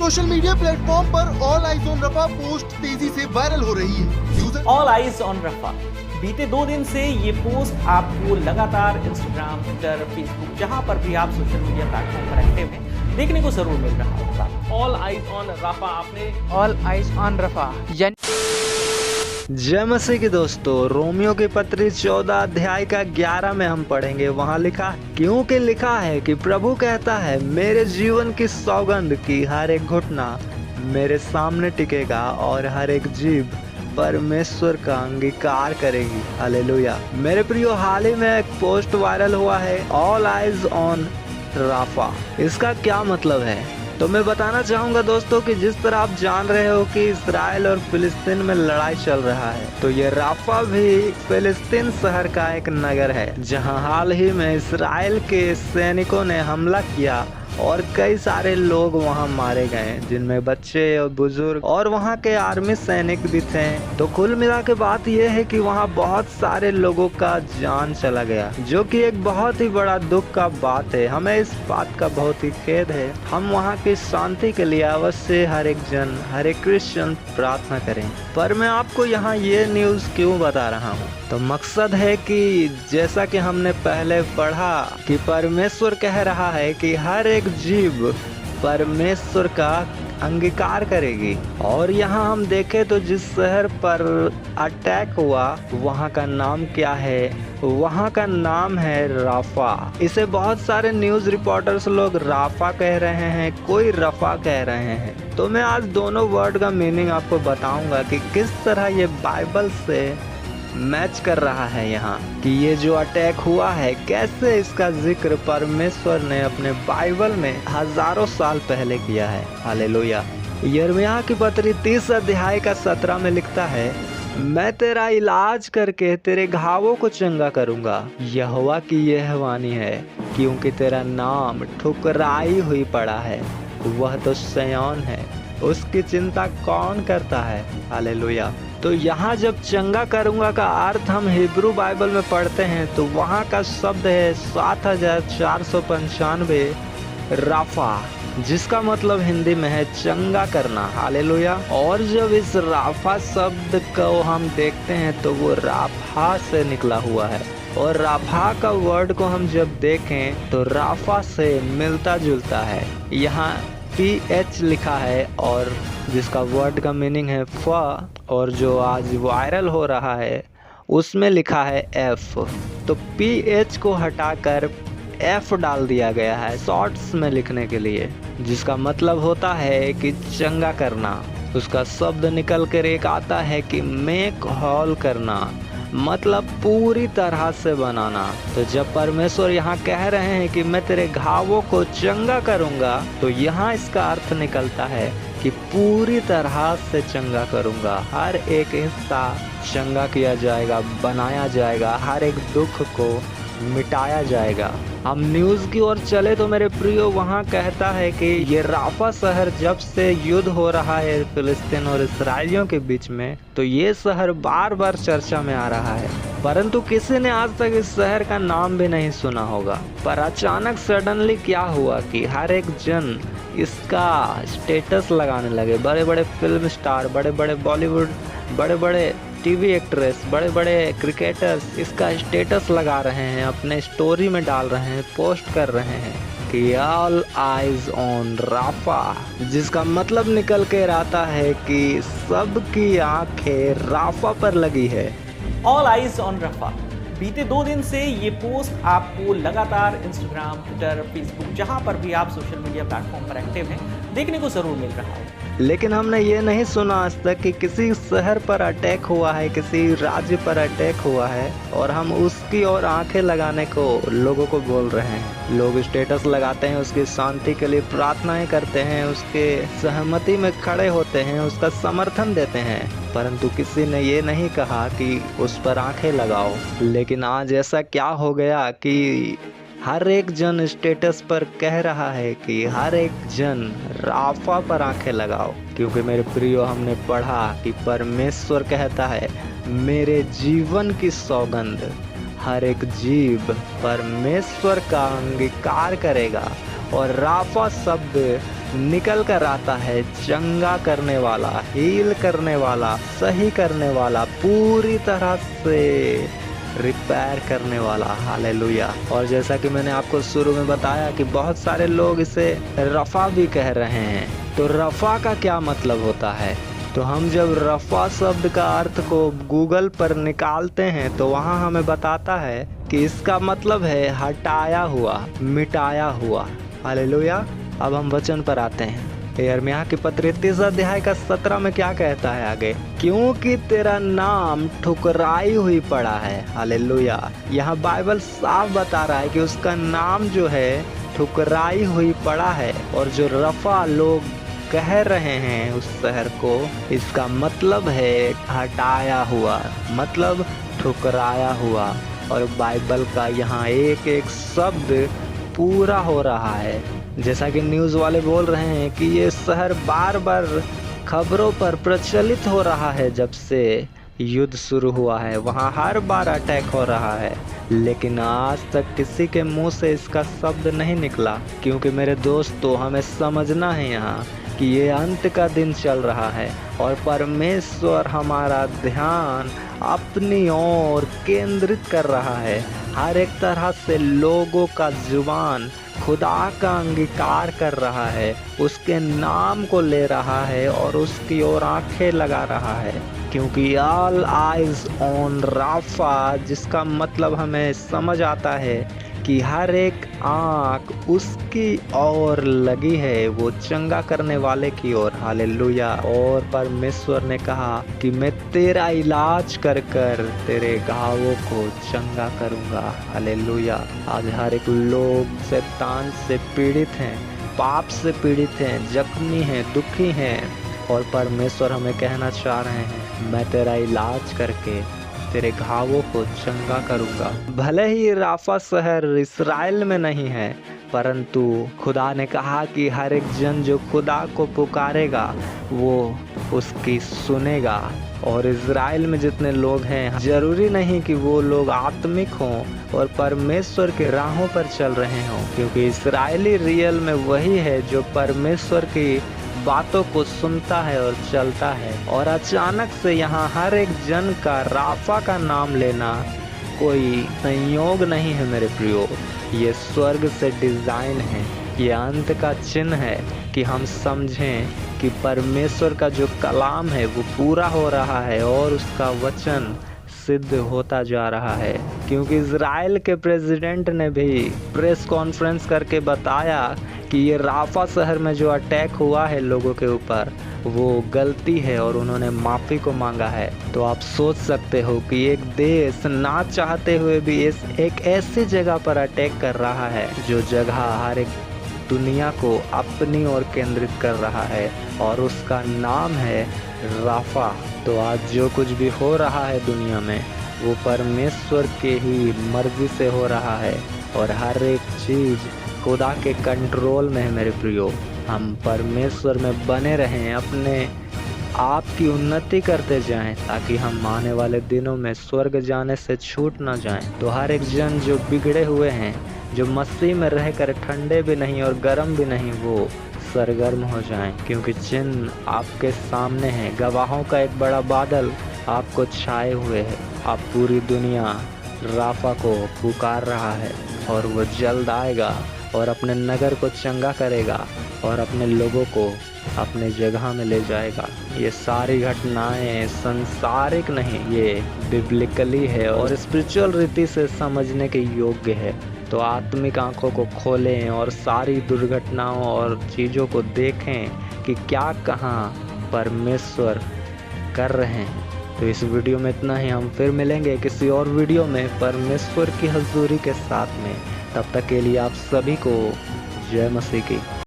Social media platform पर all eyes on रफा post तेजी से वायरल हो रही है। यूजर ऑल आइज ऑन रफा बीते 2 दिन से ये पोस्ट आपको लगातार इंस्टाग्राम, ट्विटर, फेसबुक, जहां पर भी आप सोशल मीडिया प्लेटफॉर्म पर एक्टिव हैं, देखने को जरूर मिल रहा होगा। ऑल आइज ऑन रफा आपने ऑल आइज ऑन रफा जय मसीह के दोस्तों, रोमियो की पत्री 14 अध्याय का 11 में हम पढ़ेंगे। वहाँ लिखा, क्योंकि लिखा है कि प्रभु कहता है, मेरे जीवन की सौगंध की हर एक घुटना मेरे सामने टिकेगा और हर एक जीभ परमेश्वर का अंगीकार करेगी। हालेलुया। मेरे प्रियो, हाल ही में एक पोस्ट वायरल हुआ है, ऑल आइज ऑन राफा। इसका क्या मतलब है तो मैं बताना चाहूंगा दोस्तों कि जिस तरह आप जान रहे हो कि इजराइल और फिलिस्तीन में लड़ाई चल रहा है, तो ये राफा भी फिलिस्तीन शहर का एक नगर है जहां हाल ही में इजराइल के सैनिकों ने हमला किया और कई सारे लोग वहां मारे गए, जिनमें बच्चे और बुजुर्ग और वहां के आर्मी सैनिक भी थे। तो कुल मिला के बात यह है कि वहां बहुत सारे लोगों का जान चला गया, जो कि एक बहुत ही बड़ा दुख का बात है। हमें इस बात का बहुत ही खेद है। हम वहां की शांति के लिए अवश्य हर एक जन, हर एक क्रिश्चियन प्रार्थना करें। पर मैं आपको यहाँ ये न्यूज़ क्यों बता रहा हूँ, तो मकसद है कि जैसा कि हमने पहले पढ़ा कि परमेश्वर कह रहा है कि हर एक जीव परमेश्वर का अंगीकार करेगी। और यहाँ हम देखें तो जिस शहर पर अटैक हुआ वहाँ का नाम क्या है? वहाँ का नाम है राफा। इसे बहुत सारे न्यूज़ रिपोर्टर्स लोग राफा कह रहे हैं, कोई रफा कह रहे हैं। तो मैं आज दोनों वर्ड का मीनिंग आपको बताऊंगा कि किस तरह ये बाइबल से मैच कर रहा है यहाँ, कि ये जो अटैक हुआ है कैसे इसका जिक्र परमेश्वर ने अपने बाइबल में हजारों साल पहले किया है। हालेलुया। यिर्मयाह की पत्री 30 अध्याय का 17 में लिखता है, मैं तेरा इलाज करके तेरे घावों को चंगा करूंगा, यहोवा की यह वाणी है, क्योंकि तेरा नाम ठुकराई हुई पड़ा है, वह तो सयान है, उसकी चिंता कौन करता है। हालेलुया। तो यहाँ जब चंगा करूँगा का अर्थ हम हिब्रू बाइबल में पढ़ते हैं तो वहाँ का शब्द है 7495 राफा, जिसका मतलब हिंदी में है चंगा करना। हालेलुया। और जब इस राफा शब्द को हम देखते हैं तो वो राफा से निकला हुआ है, और राफा का वर्ड को हम जब देखें तो राफा से मिलता जुलता है। यहाँ PH लिखा है और जिसका वर्ड का मीनिंग है फ, और जो आज वायरल हो रहा है उसमें लिखा है F। तो PH को हटाकर F डाल दिया गया है शॉर्ट्स में लिखने के लिए, जिसका मतलब होता है कि चंगा करना। उसका शब्द निकल कर एक आता है कि मेक होल करना, मतलब पूरी तरह से बनाना। तो जब परमेश्वर यहाँ कह रहे हैं कि मैं तेरे घावों को चंगा करूँगा, तो यहाँ इसका अर्थ निकलता है कि पूरी तरह से चंगा करूँगा। हर एक हिस्सा चंगा किया जाएगा, बनाया जाएगा, हर एक दुख को मिटाया जाएगा। हम न्यूज़ की ओर चले तो मेरे प्रियो, वहाँ कहता है कि ये राफा शहर जब से युद्ध हो रहा है फिलिस्तीन और इसराइलियों के बीच में, तो ये शहर बार बार चर्चा में आ रहा है, परंतु किसी ने आज तक इस शहर का नाम भी नहीं सुना होगा। पर अचानक सडनली क्या हुआ कि हर एक जन इसका स्टेटस लगाने लगे। बड़े बड़े फिल्म स्टार, बड़े बड़े बॉलीवुड, बड़े बड़े टीवी एक्ट्रेस, बड़े बड़े क्रिकेटर्स इसका स्टेटस लगा रहे हैं, अपने स्टोरी में डाल रहे हैं, पोस्ट कर रहे हैं कि ऑल आइज ऑन राफा, जिसका मतलब निकल कर आता है कि सबकी आंखें राफा पर लगी है। ऑल आइज ऑन रफा बीते 2 दिन से ये पोस्ट आपको लगातार इंस्टाग्राम, ट्विटर, फेसबुक, जहां पर भी आप सोशल मीडिया प्लेटफॉर्म पर एक्टिव हैं, देखने को जरूर मिल रहा है। लेकिन हमने ये नहीं सुना आज तक कि किसी शहर पर अटैक हुआ है, किसी राज्य पर अटैक हुआ है, और हम उसकी ओर आंखें लगाने को लोगों को बोल रहे हैं। लोग स्टेटस लगाते हैं, उसकी शांति के लिए प्रार्थनाएं करते हैं, उसके सहमति में खड़े होते हैं, उसका समर्थन देते हैं, परंतु किसी ने ये नहीं कहा कि उस पर आंखें लगाओ। लेकिन आज ऐसा क्या हो गया कि हर एक जन स्टेटस पर कह रहा है कि हर एक जन राफा पर आंखें लगाओ, क्योंकि मेरे प्रियो, हमने पढ़ा कि परमेश्वर कहता है, मेरे जीवन की सौगंध हर एक जीव परमेश्वर का अंगीकार करेगा। और राफा शब्द निकल कर आता है चंगा करने वाला, हील करने वाला, सही करने वाला, पूरी तरह से रिपेयर करने वाला। हालेलुया। और जैसा कि मैंने आपको शुरू में बताया कि बहुत सारे लोग इसे रफा भी कह रहे हैं। तो रफा का क्या मतलब होता है? तो हम जब रफा शब्द का अर्थ को गूगल पर निकालते हैं तो वहाँ हमें बताता है कि इसका मतलब है हटाया हुआ, मिटाया हुआ। हालेलुया। अब हम वचन पर आते हैं। यिर्मयाह की पत्री 30 अध्याय का 17 में क्या कहता है आगे? क्योंकि तेरा नाम ठुकराई हुई पड़ा है। हालेलुया। यहाँ बाइबल साफ बता रहा है कि उसका नाम जो है ठुकराई हुई पड़ा है। और जो रफा लोग कह रहे हैं उस शहर को, इसका मतलब है हटाया हुआ, मतलब ठुकराया हुआ। और बाइबल का यहाँ एक एक शब्द पूरा हो रहा है। जैसा कि न्यूज़ वाले बोल रहे हैं कि ये शहर बार बार खबरों पर प्रचलित हो रहा है। जब से युद्ध शुरू हुआ है वहाँ हर बार अटैक हो रहा है, लेकिन आज तक किसी के मुंह से इसका शब्द नहीं निकला। क्योंकि मेरे दोस्तों, हमें समझना है यहाँ कि ये अंत का दिन चल रहा है और परमेश्वर हमारा ध्यान अपनी ओर केंद्रित कर रहा है। हर एक तरह से लोगों का जुबान खुदा का अंगीकार कर रहा है, उसके नाम को ले रहा है और उसकी ओर आंखें लगा रहा है। क्योंकि ऑल आइज ऑन राफा, जिसका मतलब हमें समझ आता है कि हर एक आंख उसकी ओर लगी है, वो चंगा करने वाले की ओर। हालेलुया। और परमेश्वर ने कहा कि मैं तेरा इलाज कर कर तेरे घावों को चंगा करूंगा। हालेलुया। आज हर एक लोग शैतान से पीड़ित हैं, पाप से पीड़ित हैं, जख्मी हैं, दुखी हैं, और परमेश्वर हमें कहना चाह रहे हैं, मैं तेरा इलाज करके तेरे घावों को चंगा करूंगा। भले ही राफा शहर इस्राएल में नहीं है, परंतु खुदा ने कहा कि हर एक जन जो खुदा को पुकारेगा वो उसकी सुनेगा। और इज़राइल में जितने लोग हैं, जरूरी नहीं कि वो लोग आत्मिक हों और परमेश्वर के राहों पर चल रहे हों, क्योंकि इस्राएली रियल में वही है जो परमेश्वर की बातों को सुनता है और चलता है। और अचानक से यहाँ हर एक जन का राफा का नाम लेना कोई संयोग नहीं है मेरे प्रियो, ये स्वर्ग से डिजाइन है। ये अंत का चिन्ह है कि हम समझें कि परमेश्वर का जो कलाम है वो पूरा हो रहा है और उसका वचन सिद्ध होता जा रहा है। क्योंकि इज़राइल के प्रेसिडेंट ने भी प्रेस कॉन्फ्रेंस करके बताया कि ये राफा शहर में जो अटैक हुआ है लोगों के ऊपर, वो गलती है और उन्होंने माफ़ी को मांगा है। तो आप सोच सकते हो कि एक देश ना चाहते हुए भी एक ऐसी जगह पर अटैक कर रहा है जो जगह हर एक दुनिया को अपनी ओर केंद्रित कर रहा है, और उसका नाम है राफा। तो आज जो कुछ भी हो रहा है दुनिया में वो परमेश्वर के ही मर्जी से हो रहा है, और हर एक चीज़ खुदा के कंट्रोल में है मेरे प्रियो। हम परमेश्वर में बने रहें, अपने आप की उन्नति करते जाएं, ताकि हम आने वाले दिनों में स्वर्ग जाने से छूट ना जाएं। तो हर एक जन जो बिगड़े हुए हैं, जो मसीह में रहकर ठंडे भी नहीं और गर्म भी नहीं, वो सरगर्म हो जाएं, क्योंकि चिन्ह आपके सामने है। गवाहों का एक बड़ा बादल आपको छाए हुए है। आप पूरी दुनिया राफा को पुकार रहा है और वो जल्द आएगा और अपने नगर को चंगा करेगा और अपने लोगों को अपने जगह में ले जाएगा। ये सारी घटनाएं संसारिक नहीं, ये बिब्लिकली है और स्पिरिचुअल रीति से समझने के योग्य है। तो आत्मिक आंखों को खोलें और सारी दुर्घटनाओं और चीज़ों को देखें कि क्या कहाँ परमेश्वर कर रहे हैं। तो इस वीडियो में इतना ही। हम फिर मिलेंगे किसी और वीडियो में परमेश्वर की हजूरी के साथ में। तब तक के लिए आप सभी को जय मसीह की।